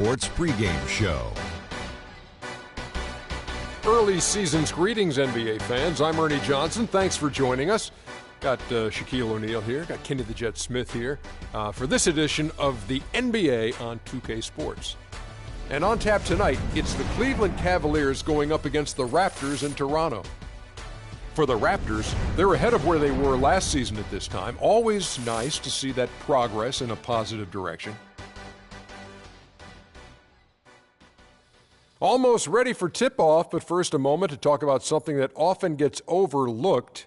Sports pregame show. Early season's greetings, NBA fans. I'm Ernie Johnson. Thanks for joining us. Got Shaquille O'Neal here. Got Kenny the Jet Smith here for this edition of the NBA on 2K Sports. And on tap tonight, it's the Cleveland Cavaliers going up against the Raptors in Toronto. For the Raptors, they're ahead of where they were last season at this time. Always nice to see that progress in a positive direction. Almost ready for tip-off, but first a moment to talk about something that often gets overlooked,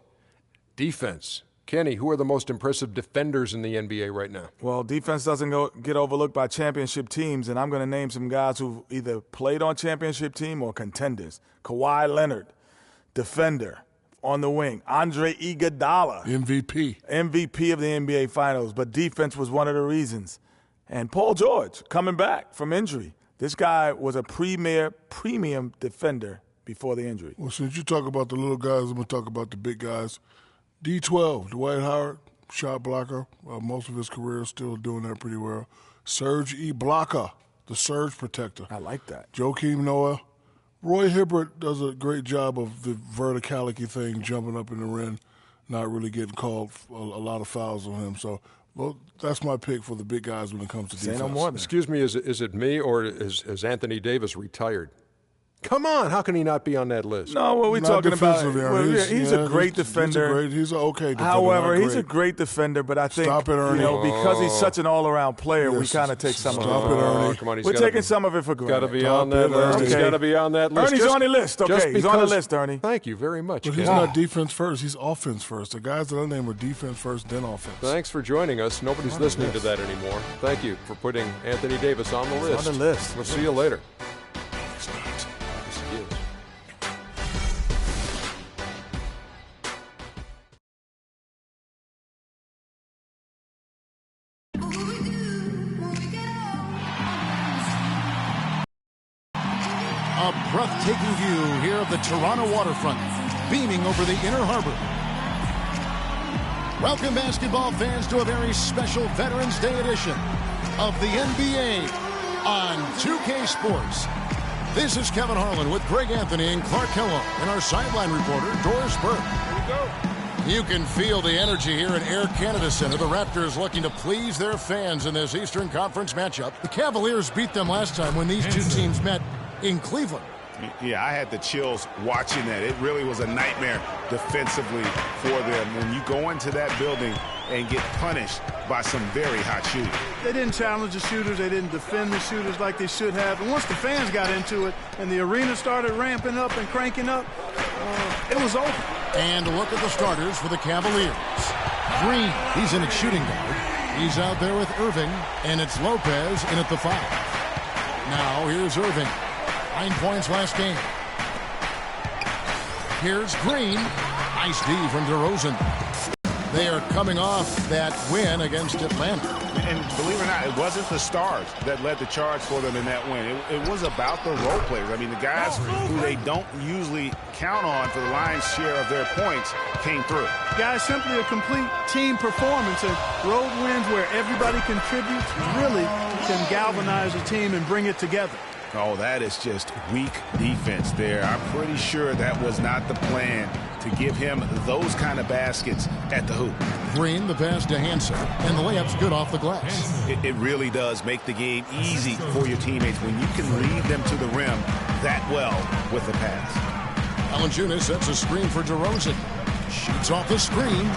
defense. Kenny, who are the most impressive defenders in the NBA right now? Well, defense doesn't get overlooked by championship teams, and I'm going to name some guys who've either played on championship team or contenders. Kawhi Leonard, defender on the wing. Andre Iguodala, MVP of the NBA Finals, but defense was one of the reasons. And Paul George, coming back from injury. This guy was a premium defender before the injury. Well, since you talk about the little guys, I'm going to talk about the big guys. D12, Dwight Howard, shot blocker. Most of his career still doing that pretty well. Serge Ibaka, the surge protector. I like that. Joakim Noah. Roy Hibbert does a great job of the verticality thing, jumping up in the rim, not really getting called a lot of fouls on him. So, well, that's my pick for the big guys when it comes to defense. No more. Excuse me, is it me or is Anthony Davis retired? Come on, how can he not be on that list? No, what we're talking about, he's a great defender. He's an okay defender. However, he's a great defender, but I think, because he's such an all-around player, we kind of take some of it. Stop it, Ernie. Come on, we're taking some of it for granted. Got to be on that list. He's got to be on that list. Ernie's on the list. Okay, he's on the list, Ernie. Thank you very much. But he's not defense first. He's offense first. The guys that I name are defense first, then offense. Thanks for joining us. Nobody's listening to that anymore. Thank you for putting Anthony Davis on the list. On the list. We'll see you later. A breathtaking view here of the Toronto waterfront, beaming over the inner harbor. Welcome, basketball fans, to a very special Veterans Day edition of the NBA on 2K Sports. This is Kevin Harlan with Greg Anthony and Clark Kellogg and our sideline reporter, Doris Burke. Here we go. You can feel the energy here at Air Canada Center. The Raptors looking to please their fans in this Eastern Conference matchup. The Cavaliers beat them last time when these two teams met in Cleveland. Yeah, I had the chills watching that. It really was a nightmare defensively for them when you go into that building and get punished by some very hot shooters. They didn't challenge the shooters. They didn't defend the shooters like they should have. And once the fans got into it and the arena started ramping up and cranking up, it was over. And look at the starters for the Cavaliers. Green, he's in at shooting guard. He's out there with Irving, and it's Lopez in at the 5. Now here's Irving. 9 points last game. Here's Green. Nice D from DeRozan. They are coming off that win against Atlanta. And believe it or not, it wasn't the stars that led the charge for them in that win. It was about the role players. I mean, the guys who they don't usually count on for the lion's share of their points came through. Guys, simply a complete team performance. And road wins where everybody contributes really can galvanize a team and bring it together. Oh, that is just weak defense there. I'm pretty sure that was not the plan to give him those kind of baskets at the hoop. Green, the pass to Hansen, and the layup's good off the glass. It really does make the game easy for your teammates when you can lead them to the rim that well with the pass. Valanciunas sets a screen for DeRozan. Shoots off the screen.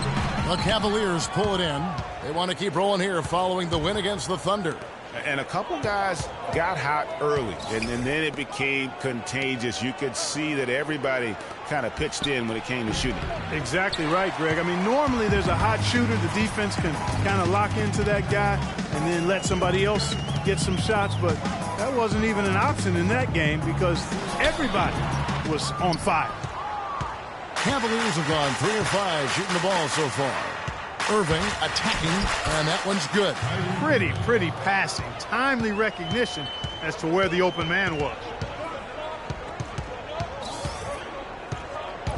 The Cavaliers pull it in. They want to keep rolling here following the win against the Thunder. And a couple guys got hot early, and then it became contagious. You could see that everybody kind of pitched in when it came to shooting. Exactly right, Greg. I mean, normally there's a hot shooter. The defense can kind of lock into that guy and then let somebody else get some shots. But that wasn't even an option in that game because everybody was on fire. Cavaliers have gone 3 of 5 shooting the ball so far. Irving attacking, and that one's good. Pretty passing. Timely recognition as to where the open man was.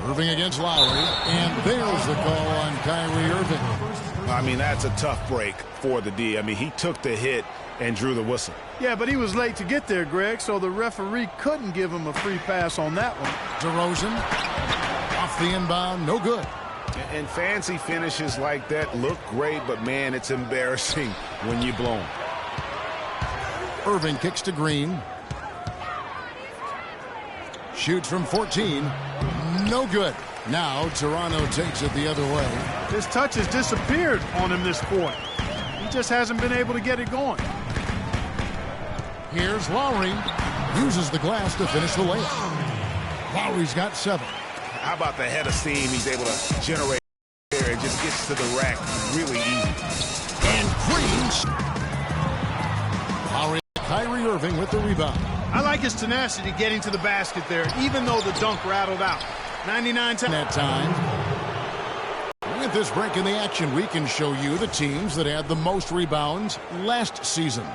Irving against Lowry, and there's the call on Kyrie Irving. I mean, that's a tough break for the D. I mean, he took the hit and drew the whistle. Yeah, but he was late to get there, Greg, so the referee couldn't give him a free pass on that one. DeRozan off the inbound, no good. And fancy finishes like that look great, but man, it's embarrassing when you blow them. Irving kicks to Green. Shoots from 14. No good. Now Toronto takes it the other way. His touch has disappeared on him this quarter. He just hasn't been able to get it going. Here's Lowry. Uses the glass to finish the layup. Lowry's got 7. How about the head of steam he's able to generate there? It just gets to the rack really easy. And Green. Lowry, Kyrie Irving with the rebound. I like his tenacity getting to the basket there, even though the dunk rattled out. 99-10. That time. With this break in the action, we can show you the teams that had the most rebounds last season.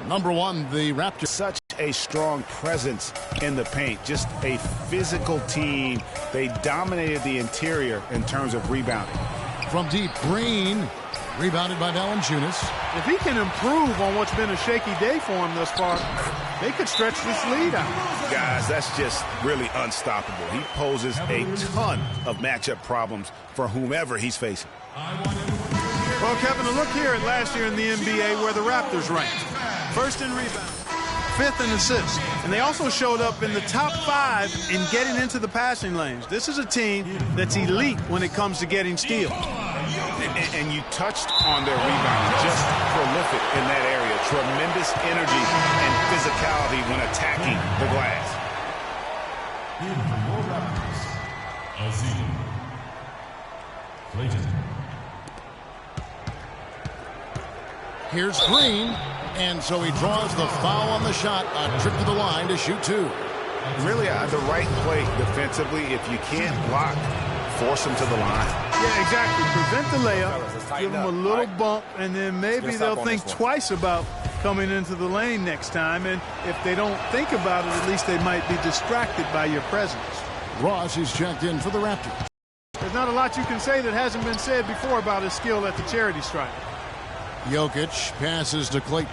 Number 1, the Raptors. Such a strong presence in the paint. Just a physical team. They dominated the interior in terms of rebounding. From deep, Green. Rebounded by Valanciunas. If he can improve on what's been a shaky day for him thus far, they could stretch this lead out. Guys, that's just really unstoppable. He poses a ton of matchup problems for whomever he's facing. Well, Kevin, a look here at last year in the NBA where the Raptors ranked. First in rebound, 5th in assists, and they also showed up in the top 5 in getting into the passing lanes. This is a team that's elite when it comes to getting steals. And you touched on their rebounding, just prolific in that area. Tremendous energy and physicality when attacking the glass. Here's Green, and so he draws the foul on the shot. A trip to the line to shoot 2. Really the right play defensively. If you can't block, force him to the line. Yeah, exactly. Prevent the layup, give them a little bump, and then maybe they'll think twice about coming into the lane next time. And if they don't think about it, at least they might be distracted by your presence. Ross is checked in for the Raptors. There's not a lot you can say that hasn't been said before about his skill at the charity stripe. Jokic passes to Clayton.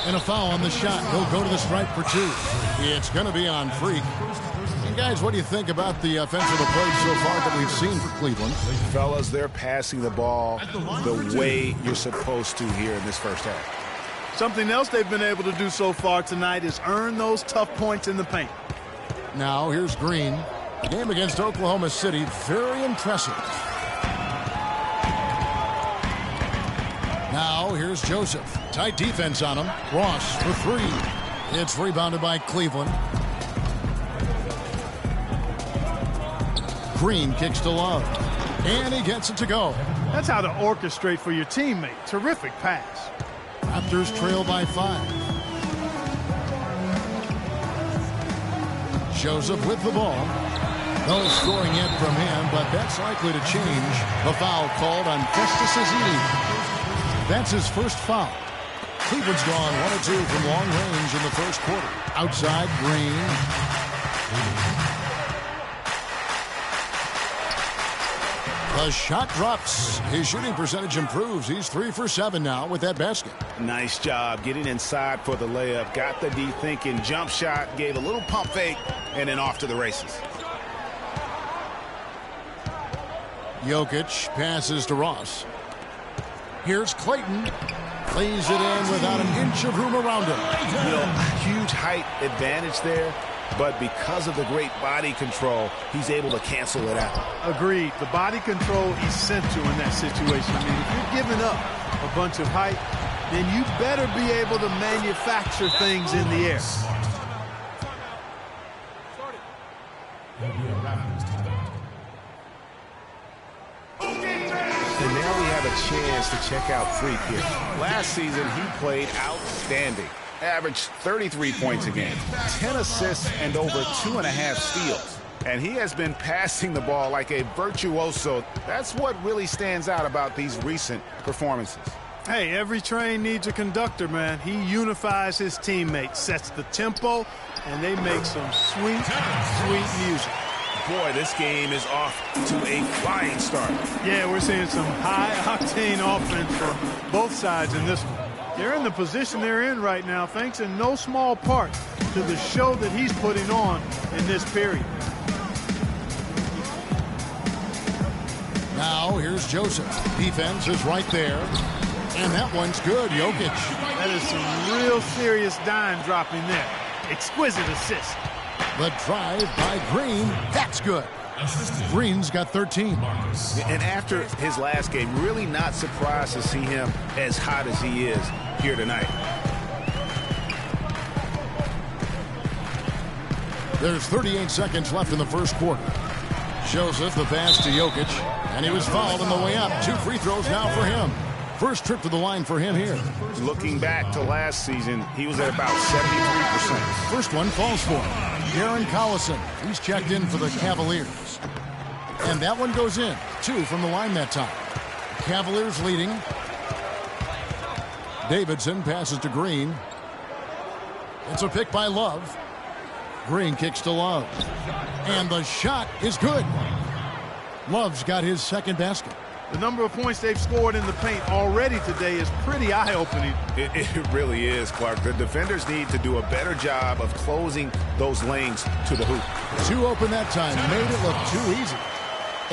And a foul on the shot. He'll go to the stripe for 2. It's going to be on Freak. And guys, what do you think about the offensive approach so far that we've seen for Cleveland? Fellas, they're passing the ball the way you're supposed to here in this first half. Something else they've been able to do so far tonight is earn those tough points in the paint. Now here's Green. The game against Oklahoma City, very impressive. Now here's Joseph. Tight defense on him. Ross for 3. It's rebounded by Cleveland. Green kicks to Love. And he gets it to go. That's how to orchestrate for your teammate. Terrific pass. Raptors trail by 5. Joseph with the ball. No scoring yet from him, but that's likely to change. The foul called on Festus Ezeli. That's his first foul. Cleveland's gone 1 or 2 from long range in the first quarter. Outside, Green. The shot drops. His shooting percentage improves. He's 3 for 7 now with that basket. Nice job getting inside for the layup. Got the D thinking. Jump shot. Gave a little pump fake. And then off to the races. Jokic passes to Ross. Here's Clayton. Plays it in without an inch of room around him. You know, huge height advantage there. But because of the great body control, he's able to cancel it out. Agreed. The body control essential in that situation. I mean, if you're giving up a bunch of height, then you better be able to manufacture things in the air. And now we have a chance to check out Freak here. Last season, he played outstanding. Averaged 33 points a game, 10 assists, and over 2.5 steals. And he has been passing the ball like a virtuoso. That's what really stands out about these recent performances. Hey, every train needs a conductor, man. He unifies his teammates, sets the tempo, and they make some sweet, sweet music. Boy, this game is off to a flying start. Yeah, we're seeing some high-octane offense from both sides in this one. They're in the position they're in right now, thanks in no small part to the show that he's putting on in this period. Now here's Joseph. Defense is right there. And that one's good, Jokic. That is some real serious dime dropping there. Exquisite assist. The drive by Green. That's good. Green's got 13. And after his last game, really not surprised to see him as hot as he is here tonight. There's 38 seconds left in the first quarter. Joseph, the pass to Jokic, and he was fouled on the way up. 2 free throws now for him. First trip to the line for him here. Looking back to last season, he was at about 73%. First one falls for him. Darren Collison, he's checked in for the Cavaliers. And that one goes in. 2 from the line that time. Cavaliers leading. Davidson passes to Green. It's a pick by Love. Green kicks to Love. And the shot is good. Love's got his second basket. The number of points they've scored in the paint already today is pretty eye-opening. It really is, Clark. The defenders need to do a better job of closing those lanes to the hoop. 2 open that time. Made it look too easy.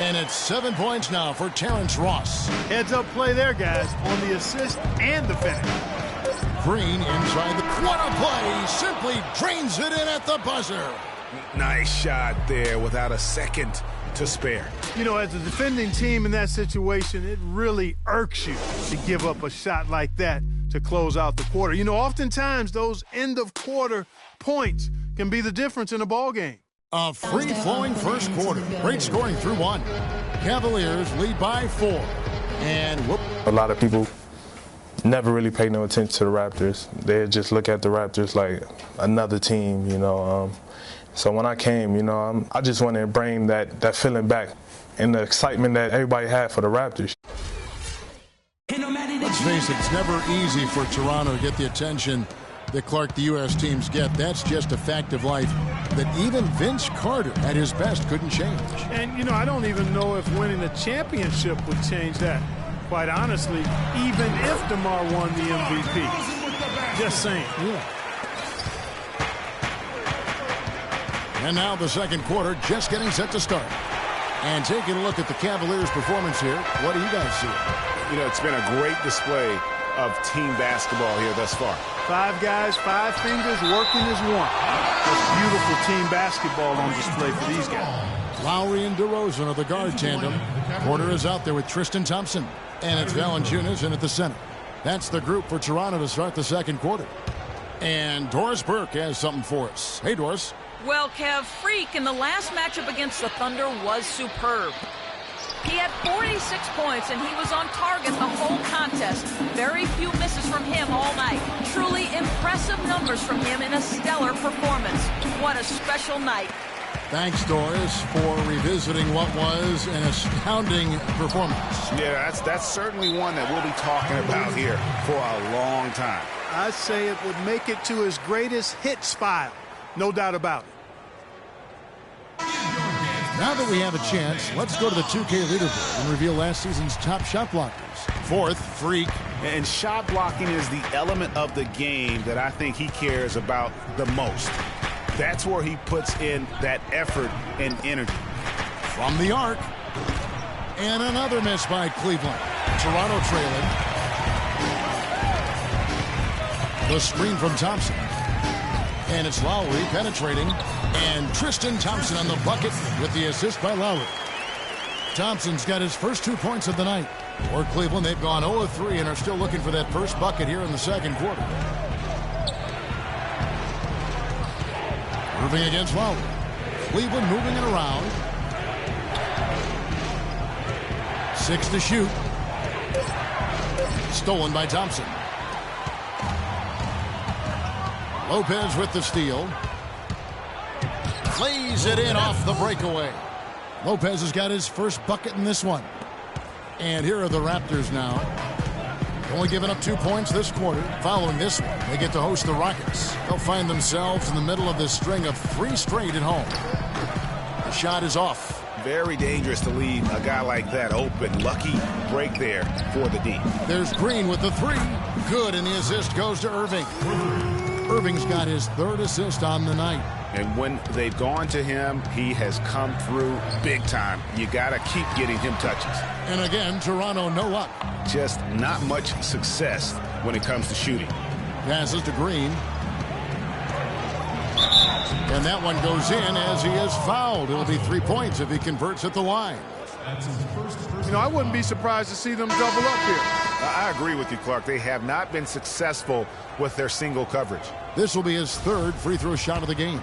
And it's 7 points now for Terrence Ross. Heads-up play there, guys, on the assist and the finish. Green inside the... What a play! Simply drains it in at the buzzer. Nice shot there without a second to spare. You know, as a defending team in that situation, it really irks you to give up a shot like that to close out the quarter. You know, oftentimes those end-of-quarter points can be the difference in a ball game. A free-flowing first quarter. Great scoring through 1. Cavaliers lead by 4. And whoop. A lot of people never really pay no attention to the Raptors. They just look at the Raptors like another team, you know. So when I came, you know, I just wanted to bring that feeling back and the excitement that everybody had for the Raptors. Let's face it, it's never easy for Toronto to get the attention that, Clark, the U.S. teams get. That's just a fact of life that even Vince Carter at his best couldn't change. And, you know, I don't even know if winning a championship would change that. Quite honestly, even if DeMar won the MVP. Just saying. Yeah. And now the second quarter just getting set to start. And taking a look at the Cavaliers' performance here, what do you guys see? You know, it's been a great display of team basketball here thus far. 5 guys, 5 fingers, working as one. That's beautiful team basketball on display for these guys. Lowry and DeRozan are the guard tandem. Porter is out there with Tristan Thompson. And it's Valanciunas in at the center. That's the group for Toronto to start the second quarter. And Doris Burke has something for us. Hey, Doris. Well, Kev, Freak in the last matchup against the Thunder was superb. He had 46 points, and he was on target the whole contest. Very few misses from him all night. Truly impressive numbers from him in a stellar performance. What a special night. Thanks, Doris, for revisiting what was an astounding performance. Yeah, that's certainly one that we'll be talking about here for a long time. I'd say it would make it to his greatest hits file. No doubt about it. Now that we have a chance, let's go to the 2K leaderboard and reveal last season's top shot blockers. 4th, Freak. And shot blocking is the element of the game that I think he cares about the most. That's where he puts in that effort and energy. From the arc. And another miss by Cleveland. Toronto trailing. The screen from Thompson. And it's Lowry penetrating. And Tristan Thompson on the bucket with the assist by Lowry. Thompson's got his first 2 points of the night. For Cleveland, they've gone 0-3 and are still looking for that first bucket here in the second quarter. Moving against Lowry. Cleveland moving it around. 6 to shoot. Stolen by Thompson. Lopez with the steal. Lays it in off the breakaway. Lopez has got his first bucket in this one. And here are the Raptors now. Only giving up 2 points this quarter. Following this one, they get to host the Rockets. They'll find themselves in the middle of this string of 3 straight at home. The shot is off. Very dangerous to leave a guy like that open. Lucky break there for the D. There's Green with the 3. good, and the assist goes to Irving. Irving's got his 3rd assist on the night. And when they've gone to him, he has come through big time. You got to keep getting him touches. And again, Toronto no luck. Just not much success when it comes to shooting. Passes to Green. And that one goes in as he is fouled. It'll be 3 points if he converts at the line. You know, I wouldn't be surprised to see them double up here. I agree with you, Clark. They have not been successful with their single coverage. This will be his 3rd free throw shot of the game.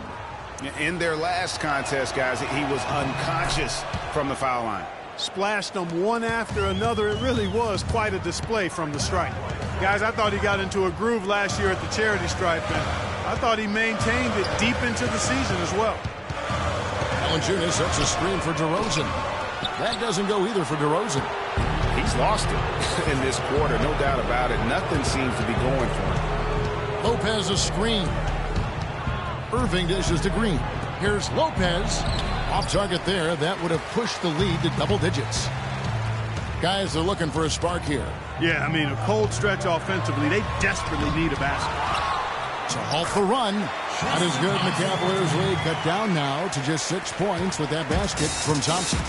In their last contest, guys, he was unconscious from the foul line. Splashed them one after another. It really was quite a display from the stripe. Guys, I thought he got into a groove last year at the charity stripe, and I thought he maintained it deep into the season as well. Valanciunas sets a screen for DeRozan. That doesn't go either for DeRozan. He's lost it in this quarter, no doubt about it. Nothing seems to be going for him. Lopez a screen. Irving dishes to Green. Here's Lopez. Off target there. That would have pushed the lead to double digits. Guys, they're looking for a spark here. Yeah, I mean, a cold stretch offensively. They desperately need a basket. To halt the run. Not as good, and the Cavaliers lead cut down now to just 6 points with that basket from Thompson.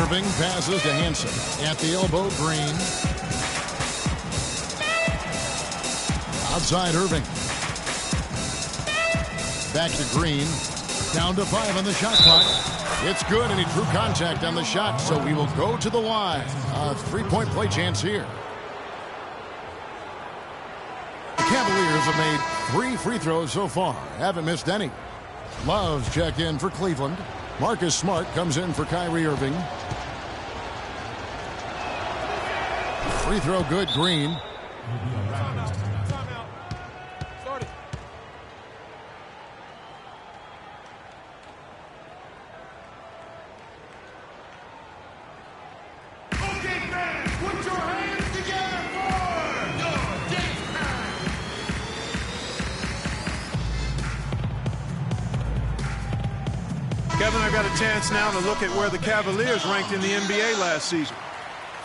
Irving passes to Hansen. At the elbow, Green. Outside Irving. Back to Green. Down to 5 on the shot clock. It's good, and he drew contact on the shot, so he will go to the line. A 3-point play chance here. The Cavaliers have made 3 free throws so far. Haven't missed any. Love's check in for Cleveland. Marcus Smart comes in for Kyrie Irving. Free throw good, Green. Kevin, I've got a chance now to look at where the Cavaliers ranked in the NBA last season.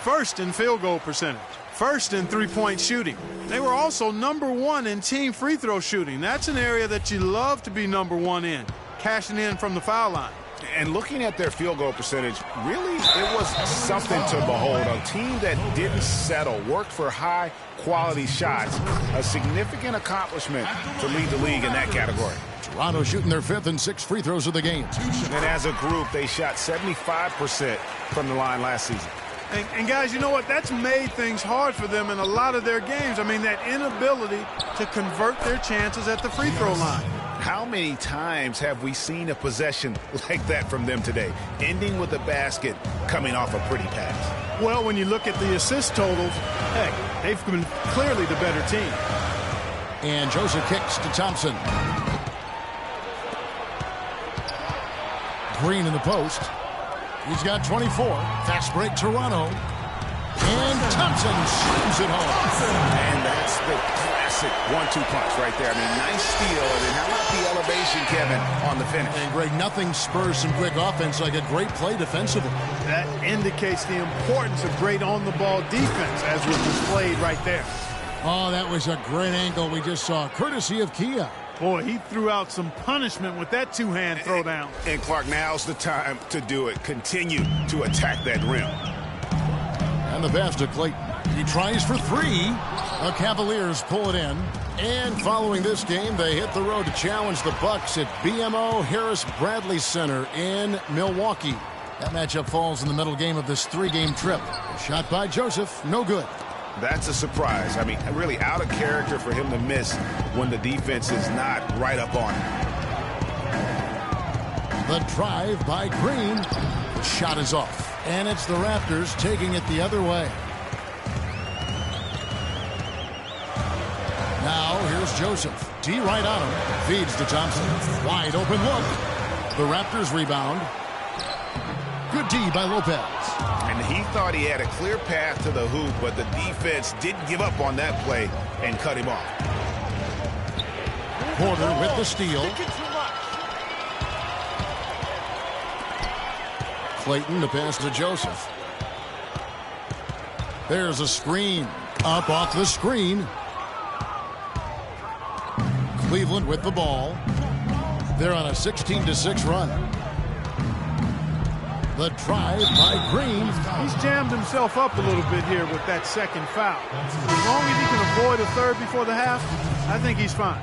First in field goal percentage. First in three-point shooting. They were also #1 in team free throw shooting. That's an area that you love to be #1 in. Cashing in from the foul line. And looking at their field goal percentage, really, it was something to behold. A team that didn't settle, worked for high-quality shots. A significant accomplishment to lead the league in that category. Toronto shooting their 5th and 6th free throws of the game. And as a group, they shot 75% from the line last season. And guys, you know what? That's made things hard for them in a lot of their games. I mean, that inability to convert their chances at the free throw line. How many times have we seen a possession like that from them today, ending with a basket coming off a pretty pass? Well, when you look at the assist totals, heck, they've been clearly the better team. And Joseph kicks to Thompson. Green in the post. He's got 24. Fast break, Toronto. And Thompson slams it home. And that's the classic 1-2 punch right there. I mean, nice steal. And how about the elevation, Kevin, on the finish? And Greg, nothing spurs some quick offense like a great play defensively. That indicates the importance of great on-the-ball defense, as was displayed right there. Oh, that was a great angle we just saw, courtesy of Kia. Boy, he threw out some punishment with that two-hand throwdown. And Clark, now's the time to do it. Continue to attack that rim. And the pass to Clayton. He tries for 3. The Cavaliers pull it in. And following this game, they hit the road to challenge the Bucks at BMO Harris Bradley Center in Milwaukee. That matchup falls in the middle game of this 3-game trip. A shot by Joseph, no good. That's a surprise. I mean, really out of character for him to miss when the defense is not right up on him. The drive by Green. The shot is off. And it's the Raptors taking it the other way. Now here's Joseph. D right on him. Feeds to Thompson. Wide open look. The Raptors rebound. Good D by Lopez. And he thought he had a clear path to the hoop, but the defense didn't give up on that play and cut him off. Porter with the steal. Clayton to pass to Joseph. There's a screen. Up off the screen. Cleveland with the ball. They're on a 16-6 run. The drive by Green. He's jammed himself up a little bit here with that second foul. As long as he can avoid a third before the half, I think he's fine.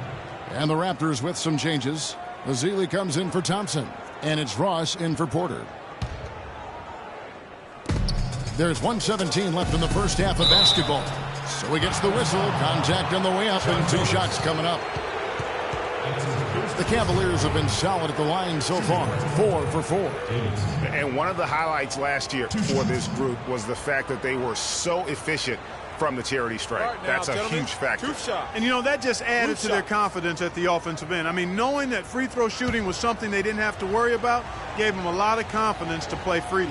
And the Raptors with some changes. Ezeli comes in for Thompson, and it's Ross in for Porter. There's 1:17 left in the first half of basketball. So he gets the whistle. Contact on the way up, and 2 shots coming up. The Cavaliers have been solid at the line so far, 4 for 4. And one of the highlights last year for this group was the fact that they were so efficient from the charity stripe. That's a huge factor. And, you know, that just added to their confidence at the offensive end. I mean, knowing that free throw shooting was something they didn't have to worry about gave them a lot of confidence to play freely.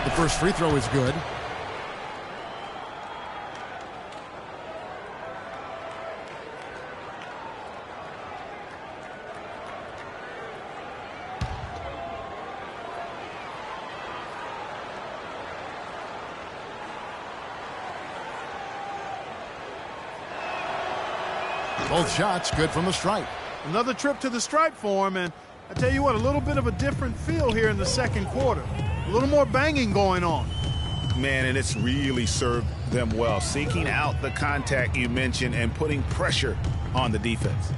The first free throw is good. Both shots good from the stripe. Another trip to the stripe for him, and I tell you what, a little bit of a different feel here in the second quarter. A little more banging going on. Man, and it's really served them well. Seeking out the contact you mentioned and putting pressure on the defense.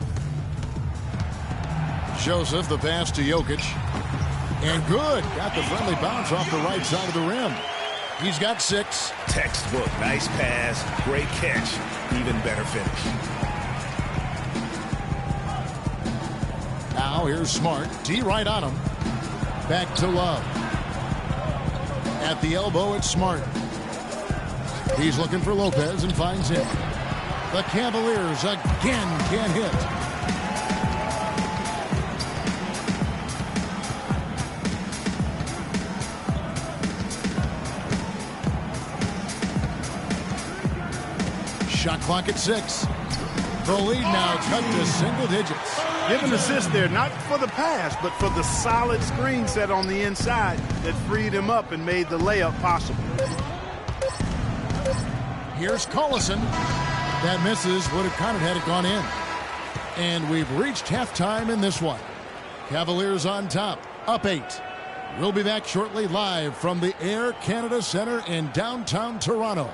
Joseph, the pass to Jokic. And good. Got the friendly bounce off the right side of the rim. He's got 6. Textbook. Nice pass. Great catch. Even better finish. Now here's Smart. D right on him. Back to Love. At the elbow, it's Smart. He's looking for Lopez and finds him. The Cavaliers again can't hit. Shot clock at 6. The lead now cut to single digits. Give an assist there, not for the pass, but for the solid screen set on the inside that freed him up and made the layup possible. Here's Collison. That misses. Would have kind of had it gone in. And we've reached halftime in this one. Cavaliers on top, up 8. We'll be back shortly live from the Air Canada Center in downtown Toronto.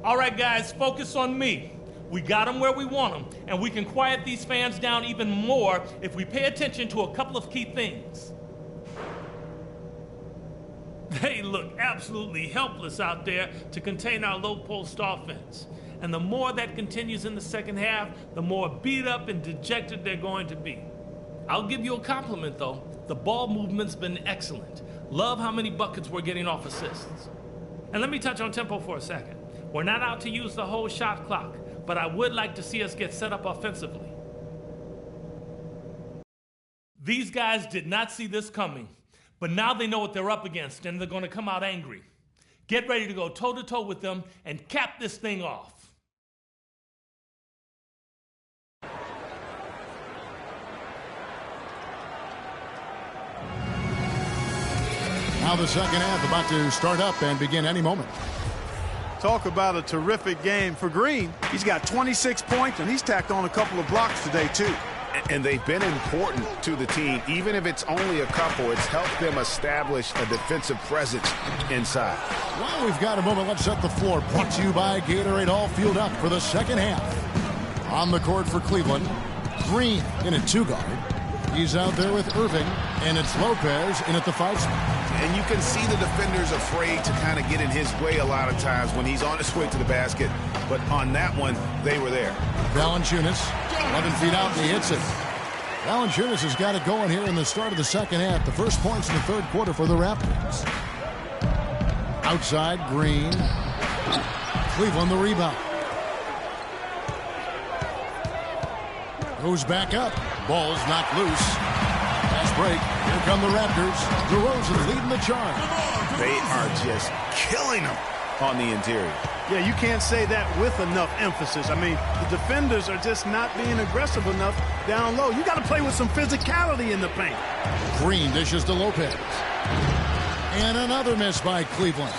All right, guys, focus on me. We got them where we want them, and we can quiet these fans down even more if we pay attention to a couple of key things. They look absolutely helpless out there to contain our low-post offense. And the more that continues in the second half, the more beat up and dejected they're going to be. I'll give you a compliment, though. The ball movement's been excellent. Love how many buckets we're getting off assists. And let me touch on tempo for a second. We're not out to use the whole shot clock, but I would like to see us get set up offensively. These guys did not see this coming, but now they know what they're up against, and they're going to come out angry. Get ready to go toe-to-toe with them and cap this thing off. Now the second half about to start up and begin any moment. Talk about a terrific game for Green. He's got 26 points, and he's tacked on a couple of blocks today, too. And they've been important to the team. Even if it's only a couple, it's helped them establish a defensive presence inside. Well, we've got a moment. Let's set the floor. Brought to you by Gatorade. All fueled up for the second half. On the court for Cleveland, Green in at 2-guard. He's out there with Irving, and it's Lopez in at the 5 spot. And you can see the defenders afraid to kind of get in his way a lot of times when he's on his way to the basket. but on that one, they were there. Valanciunas, 11 feet out, and he hits it. Valanciunas has got it going here in the start of the second half. The first points in the third quarter for the Raptors. Outside, Green. Cleveland the rebound. Goes back up. Ball's knocked loose. Fast break. Here come the Raptors. DeRozan leading the charge. They are just killing them on the interior. Yeah, you can't say that with enough emphasis. I mean, the defenders are just not being aggressive enough down low. You got to play with some physicality in the paint. Green dishes to Lopez. And another miss by Cleveland.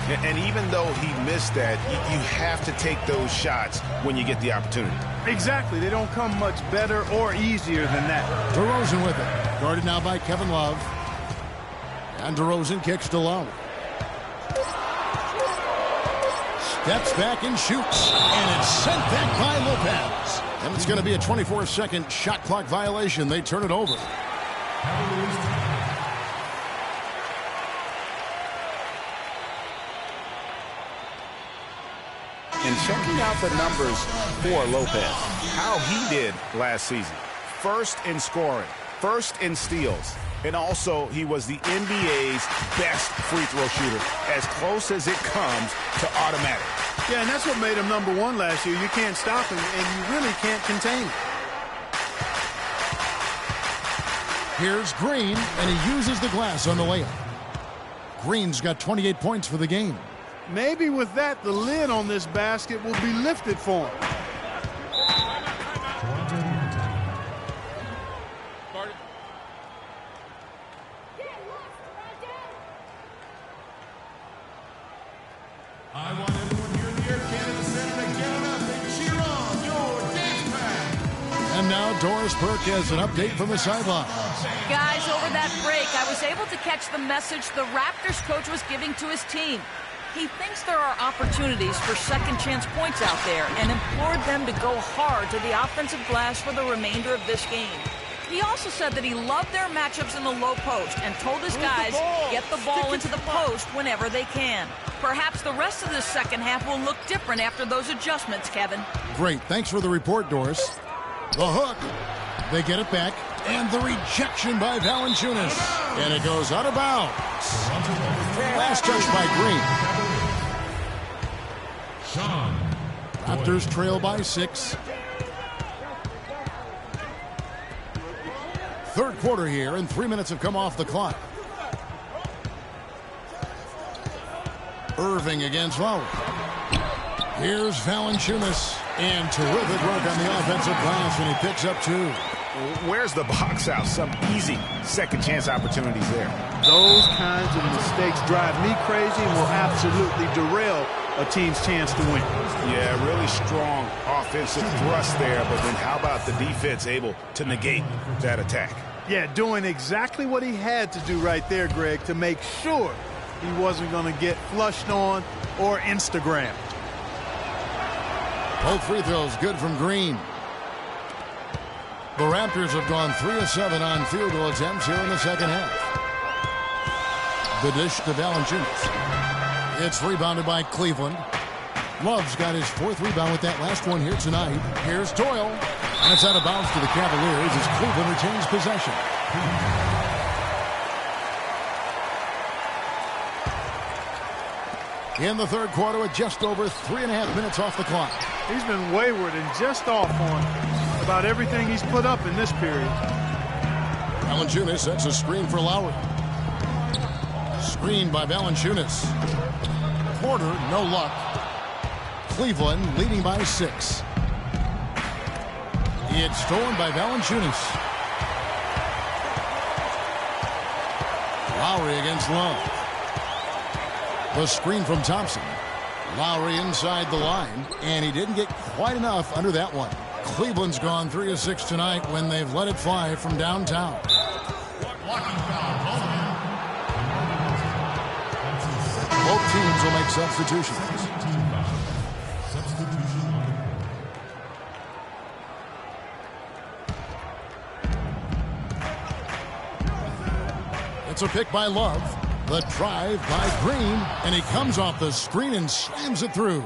And even though he missed that, you have to take those shots when you get the opportunity. Exactly. They don't come much better or easier than that. DeRozan with it. Guarded now by Kevin Love. And DeRozan kicks to Love. Steps back and shoots. And it's sent back by Lopez. And it's going to be a 24-second shot clock violation. They turn it over. And checking out the numbers for Lopez, how he did last season. First in scoring, first in steals, and also he was the NBA's best free throw shooter, as close as it comes to automatic. Yeah, and that's what made him number one last year. You can't stop him, and you really can't contain him. Here's Green, and he uses the glass on the layup. Green's got 28 points for the game. Maybe with that, the lid on this basket will be lifted for him. I want everyone here in the Air Canada Center to get up and cheer on your dance band. And now Doris Burke has an update from the sideline. Guys, over that break, I was able to catch the message the Raptors coach was giving to his team. He thinks there are opportunities for second chance points out there and implored them to go hard to the offensive glass for the remainder of this game. He also said that he loved their matchups in the low post and told his guys get the ball into the post whenever they can. Perhaps the rest of this second half will look different after those adjustments, Kevin. Great. Thanks for the report, Doris. The hook. They get it back. And the rejection by Valanciunas. And it goes out of bounds. Last touch by Green. Raptors trail by 6. Third quarter here, and 3 minutes have come off the clock. Irving against Lowry. Here's Valanciunas. And terrific work on the offensive glass, and he picks up 2. Where's the box out? Some easy second chance opportunities there. Those kinds of mistakes drive me crazy and will absolutely derail a team's chance to win. Yeah, really strong offensive thrust there, but then how about the defense able to negate that attack? Yeah, doing exactly what he had to do right there, Greg, to make sure he wasn't going to get flushed on or Instagrammed. Both free throws good from Green. The Raptors have gone 3 of 7 on field goal attempts here in the second half. The dish to Valanciunas. It's rebounded by Cleveland. Love's got his 4th rebound with that last one here tonight. Here's Doyle. And it's out of bounds to the Cavaliers as Cleveland retains possession. In the third quarter with just over 3.5 minutes off the clock. He's been wayward and just off on about everything he's put up in this period. Valanciunas sets a screen for Lowry. Screen by Valanciunas. Porter, no luck. Cleveland leading by 6. It's stolen by Valanciunas. Lowry against Love. The screen from Thompson. Lowry inside the line, and he didn't get quite enough under that one. Cleveland's gone 3 of 6 tonight when they've let it fly from downtown. Both teams will make substitutions. It's a pick by Love. The drive by Green, and he comes off the screen and slams it through.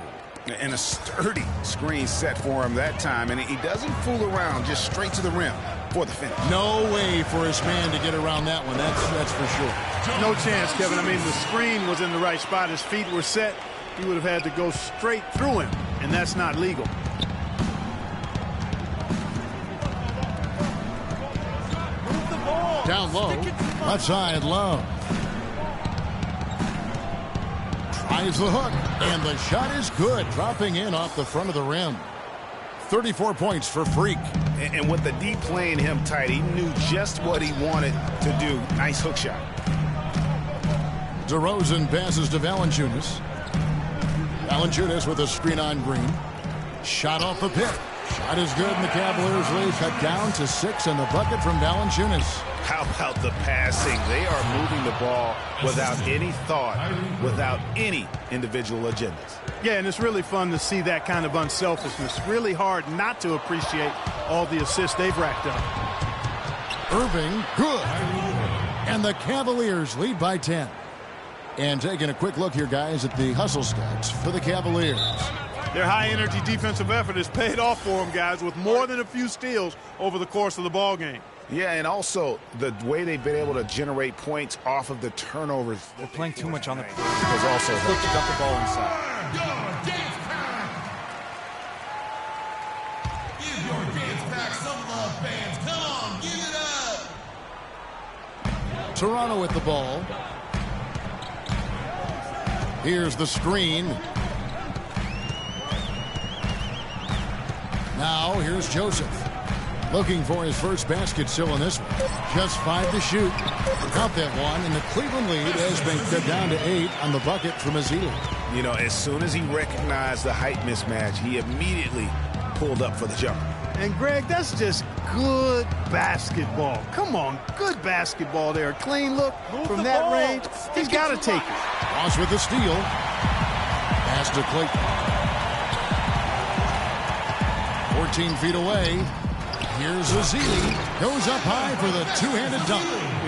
And a sturdy screen set for him that time, and he doesn't fool around, just straight to the rim for the finish. No way for his man to get around that one, that's for sure. No chance, Kevin. I mean, the screen was in the right spot. His feet were set. He would have had to go straight through him, and that's not legal. Down low, left side, Love. Tries the hook, and the shot is good, dropping in off the front of the rim. 34 points for Freak. And with the D playing him tight, he knew just what he wanted to do. Nice hook shot. DeRozan passes to Valanciunas. Valanciunas with a screen on Green. Shot off the pick. Shot is good, and the Cavaliers lead cut down to 6, and the bucket from Valanciunas. How about the passing? They are moving the ball without any thought, without any individual agendas. Yeah, and it's really fun to see that kind of unselfishness. Really hard not to appreciate all the assists they've racked up. Irving, good. And the Cavaliers lead by 10. And taking a quick look here, guys, at the hustle stats for the Cavaliers. Their high-energy defensive effort has paid off for them, guys, with more than a few steals over the course of the ball game. Yeah, and also the way they've been able to generate points off of the turnovers. They're playing too much on the perimeter. Has also helped. Got the ball inside. Give your dance pack some love, fans. Come on, give it up. Toronto with the ball. Here's the screen. Now here's Joseph. Looking for his first basket still in this one. Just 5 to shoot. Got that one, and the Cleveland lead has been cut down to 8 on the bucket from Azili. You know, as soon as he recognized the height mismatch, he immediately pulled up for the jump. And, Greg, that's just good basketball. Come on, good basketball there. Clean look from that range. He's got to take it. Ross with the steal. Pass to Clayton. 14 feet away. Here's Azili. Goes up high for the two-handed dunk.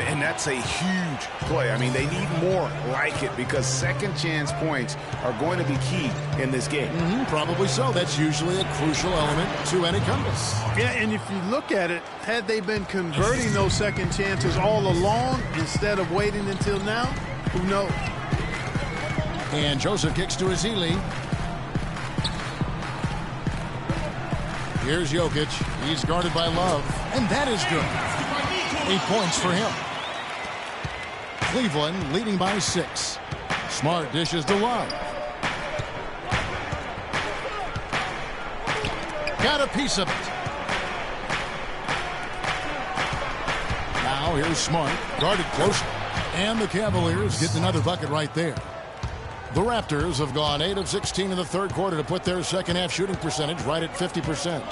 And that's a huge play. I mean, they need more like it because second chance points are going to be key in this game. Probably so. That's usually a crucial element to any comeback. Yeah, and if you look at it, had they been converting those second chances all along instead of waiting until now, who knows? And Joseph kicks to Azili. Here's Jokic. He's guarded by Love. And that is good. 8 points for him. Cleveland leading by 6. Smart dishes to Love. Got a piece of it. Now here's Smart. Guarded closely. And the Cavaliers get another bucket right there. The Raptors have gone 8 of 16 in the third quarter to put their second half shooting percentage right at 50%.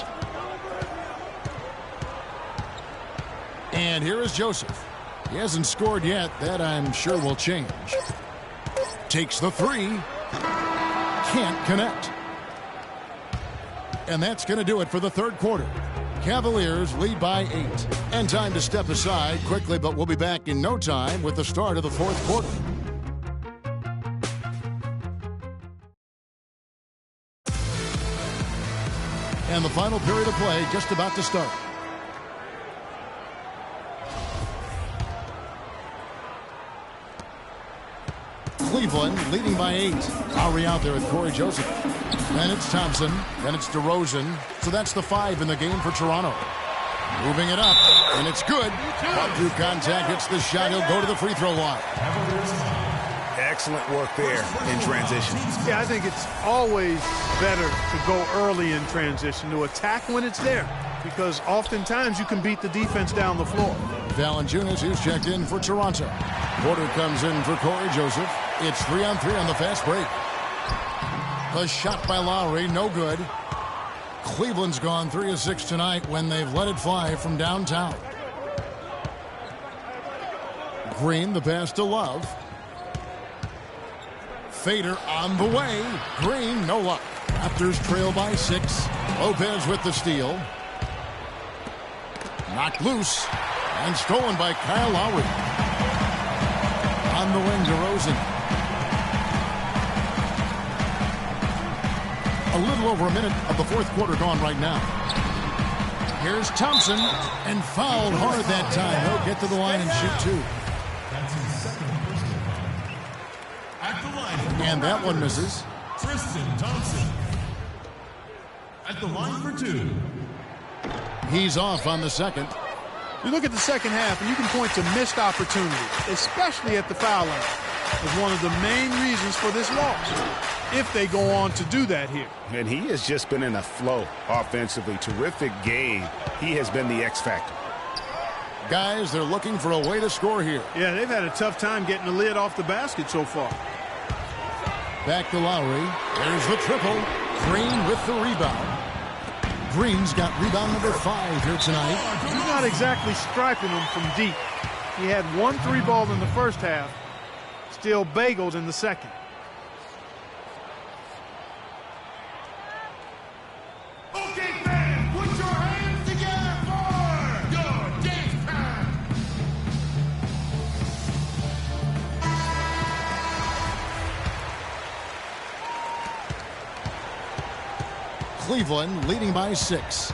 And here is Joseph. He hasn't scored yet. That I'm sure will change. Takes the 3. Can't connect. And that's going to do it for the third quarter. Cavaliers lead by 8. And time to step aside quickly, but we'll be back in no time with the start of the fourth quarter. And the final period of play just about to start. Cleveland leading by 8. Lowry out there with Corey Joseph. Then it's Thompson. Then it's DeRozan. So that's the 5 in the game for Toronto. Moving it up. And it's good. Caught through contact. Hits the shot. He'll go to the free throw line. Excellent work there in transition. Yeah, I think it's always better to go early in transition, to attack when it's there, because oftentimes you can beat the defense down the floor. Valanciunas, who's checked in for Toronto. Porter comes in for Corey Joseph. It's 3-on-3 on the fast break. A shot by Lowry, no good. Cleveland's gone 3 of 6 tonight when they've let it fly from downtown. Green, the pass to Love. Fader on the way. Green, no luck. Raptors trail by 6. Lopez with the steal. Knocked loose. And stolen by Kyle Lowry. On the wing, DeRozan. A little over a minute of the fourth quarter gone right now. Here's Thompson, and fouled hard that time. He'll get to the line and shoot two. That's his second personal foul. At the line. And that one misses. Tristan Thompson. At the line for two. He's off on the second. You look at the second half, and you can point to missed opportunity, especially at the foul line, as one of the main reasons for this loss, if they go on to do that here. And he has just been in a flow offensively. Terrific game. He has been the X factor. Guys, they're looking for a way to score here. Yeah, they've had a tough time getting the lid off the basket so far. Back to Lowry. There's the triple. Green with the rebound. Green's got rebound number 5 here tonight. He's not exactly striping them from deep. He had 1 3-ball in the first half, still bageled in the second. Okay, fans, put your hands together for your dance time. Cleveland leading by 6.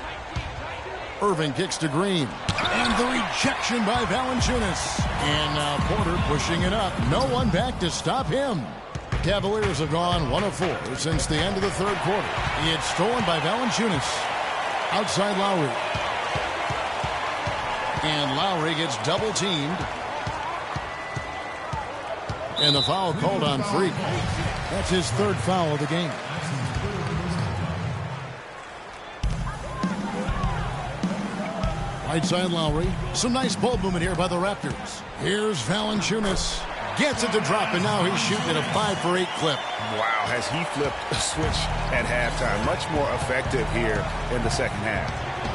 Irving kicks to Green. And the rejection by Valanciunas. And now Porter pushing it up. No one back to stop him. Cavaliers have gone 1 of 4 since the end of the third quarter. It's stolen by Valanciunas. Outside Lowry. And Lowry gets double teamed. And the foul called on Freak. That's his 3rd foul of the game. Right side Lowry. Some nice ball movement here by the Raptors. Here's Valanciunas. Gets it to drop, and now he's shooting at a 5 for 8 clip. Wow, has he flipped a switch at halftime. Much more effective here in the second half.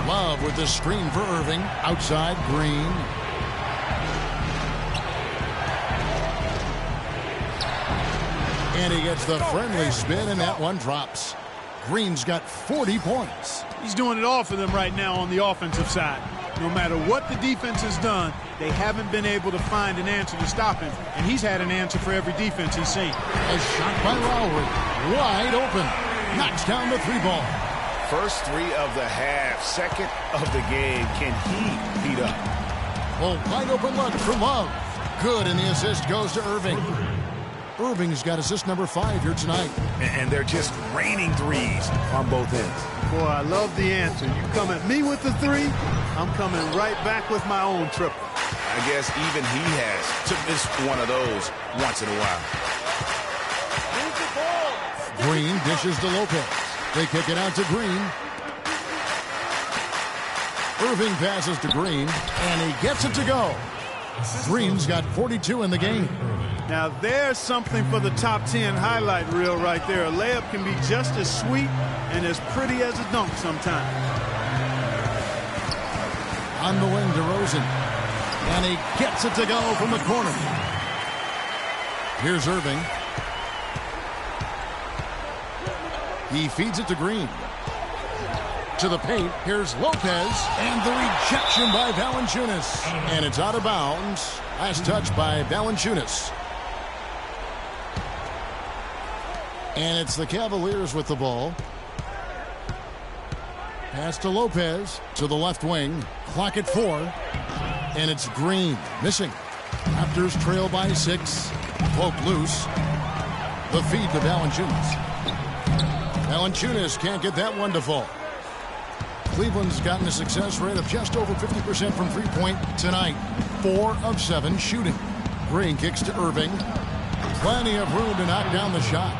Love with the screen for Irving. Outside Green. And he gets the friendly spin, and that one drops. Green's got 40 points. He's doing it all for them right now on the offensive side. No matter what the defense has done, they haven't been able to find an answer to stop him, and he's had an answer for every defense he's seen. A shot by Lowry. Wide open. Knocks down the 3-ball. First 3 of the half. Second of the game. Can he heat up? Well, wide open look for Love. Good, and the assist goes to Irving. Irving's got assist number 5 here tonight. And they're just raining threes on both ends. Boy, I love the answer. You come at me with the 3, I'm coming right back with my own triple. I guess even he has to miss one of those once in a while. Green dishes to Lopez. They kick it out to Green. Irving passes to Green, and he gets it to go. Green's got 42 in the game. Now there's something for the top 10 highlight reel right there. A layup can be just as sweet and as pretty as a dunk sometimes. On the wing, DeRozan. And he gets it to go from the corner. Here's Irving. He feeds it to Green. To the paint, here's Lopez. And the rejection by Valanciunas. And it's out of bounds. Last touch by Valanciunas. And it's the Cavaliers with the ball. Pass to Lopez to the left wing. Clock at 4. And it's Green missing. Raptors trail by 6. Poke loose. The feed to Valanciunas. Valanciunas can't get that one to fall. Cleveland's gotten a success rate of just over 50% from three-point tonight. 4 of 7 shooting. Green kicks to Irving. Plenty of room to knock down the shot.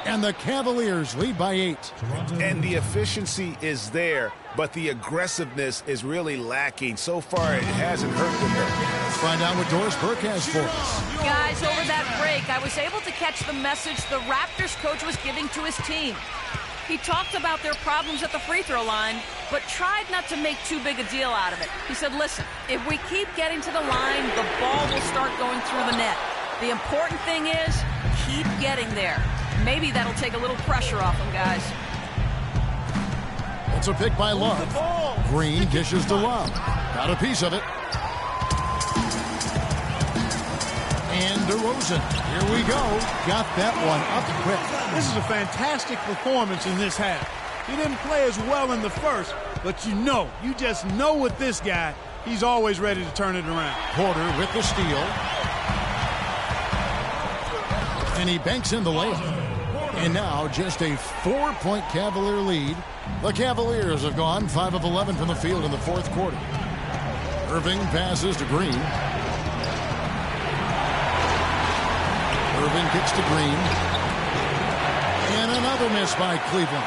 And the Cavaliers lead by 8. And the efficiency is there, but the aggressiveness is really lacking. So far, it hasn't hurt them there. Let's find out what Doris Burke has for us. Guys, over that break, I was able to catch the message the Raptors coach was giving to his team. He talked about their problems at the free throw line, but tried not to make too big a deal out of it. He said, listen, if we keep getting to the line, the ball will start going through the net. The important thing is keep getting there. Maybe that'll take a little pressure off them, guys. It's a pick by Love. Green dishes to Love. Got a piece of it. And DeRozan, here we go. Got that one up quick. This is a fantastic performance in this half. He didn't play as well in the first, but you just know with this guy, he's always ready to turn it around. Porter with the steal. And he banks in the layup. And now just a 4-point Cavalier lead. The Cavaliers have gone 5 of 11 from the field in the fourth quarter. Irving passes to Green. Irving kicks to Green. And another miss by Cleveland.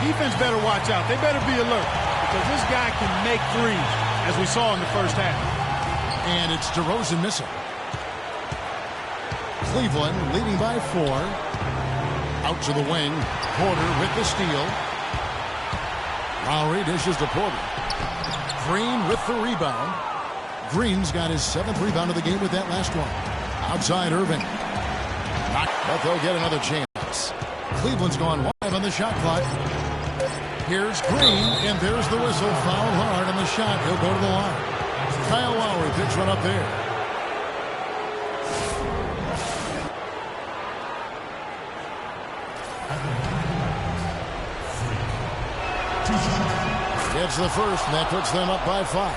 Defense better watch out. They better be alert because this guy can make threes, as we saw in the first half. And it's DeRozan missing. Cleveland leading by 4. Out to the wing. Porter with the steal. Lowry dishes to Porter. Green with the rebound. Green's got his 7th rebound of the game with that last one. Outside Irving. But they'll get another chance. Cleveland's gone live on the shot clock. Here's Green, and there's the whistle. Foul hard on the shot. He'll go to the line. Kyle Lowry picks one up there. Gets the first, and that puts them up by 5.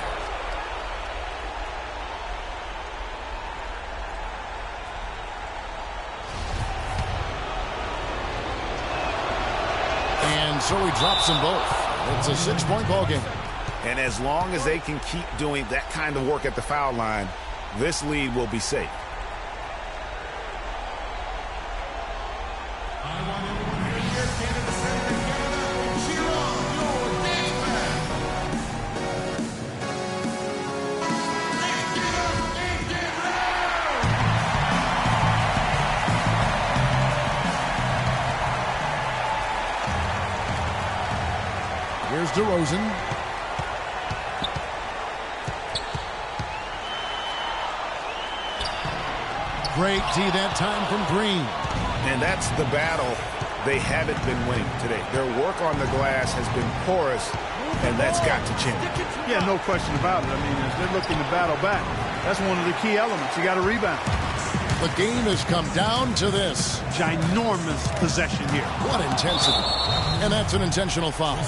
And so he drops them both. It's a 6-point ball game. And as long as they can keep doing that kind of work at the foul line, this lead will be safe. Here's DeRozan. Great D that time from Green. And that's the battle they haven't been winning today. Their work on the glass has been porous, and that's got to change. Yeah, no question about it. I mean, if they're looking to battle back, that's one of the key elements. You got to rebound. The game has come down to this. Ginormous possession here. What intensity. And that's an intentional foul.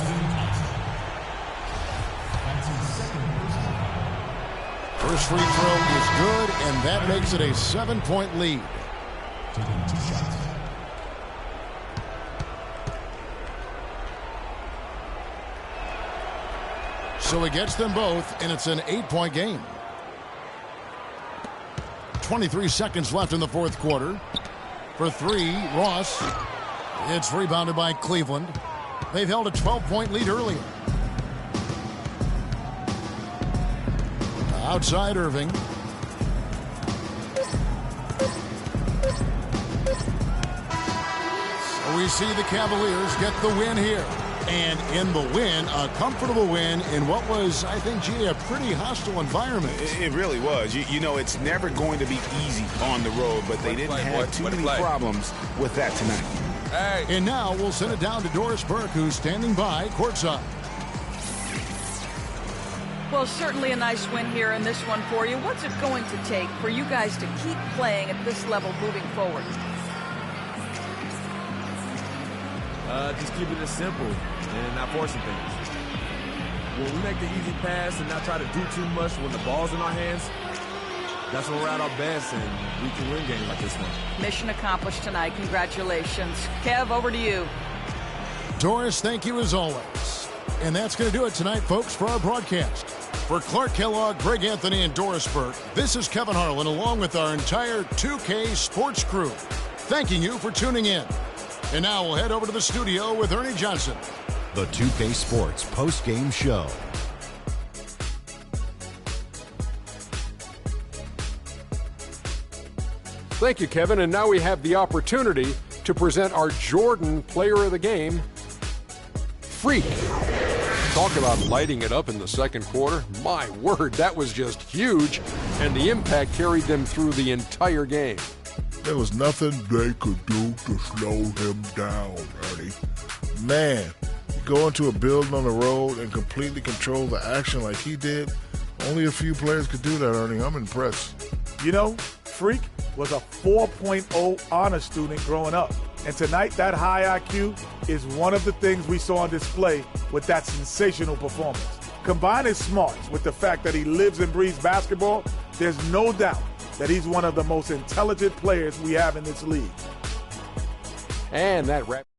First free throw is good, and that makes it a 7-point lead. So he gets them both, and it's an 8-point game. 23 seconds left in the fourth quarter. For 3, Ross. It's rebounded by Cleveland. They've held a 12-point lead earlier. Outside Irving. So we see the Cavaliers get the win here. And in the win, a comfortable win in what was, I think, G, a pretty hostile environment. It really was. You know, it's never going to be easy on the road, but they didn't have too many problems with that tonight. Hey. And now we'll send it down to Doris Burke, who's standing by courtside. Well, certainly a nice win here in this one for you. What's it going to take for you guys to keep playing at this level moving forward? Just keep it as simple and not forcing things. When we make the easy pass and not try to do too much when the ball's in our hands, that's when we're at our best and we can win games like this one. Mission accomplished tonight. Congratulations. Kev, over to you. Doris, thank you as always. And that's going to do it tonight, folks, for our broadcast. For Clark Kellogg, Greg Anthony, and Doris Burke, this is Kevin Harlan along with our entire 2K Sports crew, thanking you for tuning in. And now we'll head over to the studio with Ernie Johnson. The 2K Sports post-game show. Thank you, Kevin. And now we have the opportunity to present our Jordan Player of the Game, Freak. Talk about lighting it up in the second quarter. My word, that was just huge. And the impact carried them through the entire game. There was nothing they could do to slow him down, Ernie. Man, you go into a building on the road and completely control the action like he did. Only a few players could do that, Ernie. I'm impressed. You know, freak was a 4.0 honor student growing up. And tonight, that high IQ is one of the things we saw on display with that sensational performance. Combine his smarts with the fact that he lives and breathes basketball, there's no doubt that he's one of the most intelligent players we have in this league. And that wrap.